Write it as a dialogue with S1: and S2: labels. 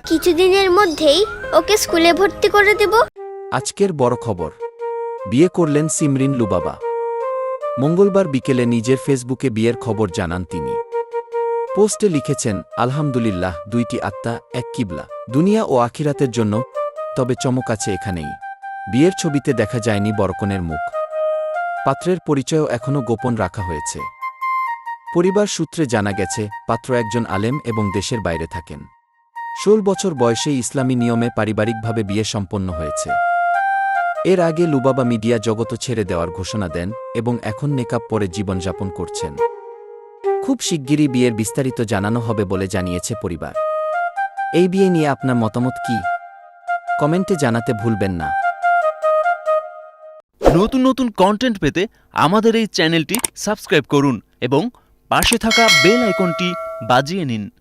S1: কিছুদিনের মধ্যেই ওকে স্কুলে ভর্তি করে দেব।
S2: আজকের বড় খবর, বিয়ে করলেন সিমরিন লুবাবা। মঙ্গলবার বিকেলে নিজের ফেসবুকে বিয়ের খবর জানান তিনি। পোস্টে লিখেছেন, আলহামদুলিল্লাহ, দুইটি আত্মা, এক কিবলা, দুনিয়া ও আখিরাতের জন্য। তবে চমক আছে এখানেই, বিয়ের ছবিতে দেখা যায়নি বরকনের মুখ। পাত্রের পরিচয়ও এখনও গোপন রাখা হয়েছে। পরিবার সূত্রে জানা গেছে, পাত্র একজন আলেম এবং দেশের বাইরে থাকেন। 16 বছর বয়সেই ইসলামী নিয়মে পারিবারিকভাবে বিয়ে সম্পন্ন হয়েছে। এর আগে লুবাবা মিডিয়া জগত ছেড়ে দেওয়ার ঘোষণা দেন এবং এখন নেকাব পরে জীবনযাপন করছেন। খুব শিগগিরই বিয়ের বিস্তারিত জানানো হবে বলে জানিয়েছে পরিবার। এই বিয়ে নিয়ে আপনার মতামত কি? কমেন্টে জানাতে ভুলবেন না।
S3: নতুন নতুন কন্টেন্ট পেতে আমাদের এই চ্যানেলটি সাবস্ক্রাইব করুন এবং পাশে থাকা বেল আইকনটি বাজিয়ে নিন।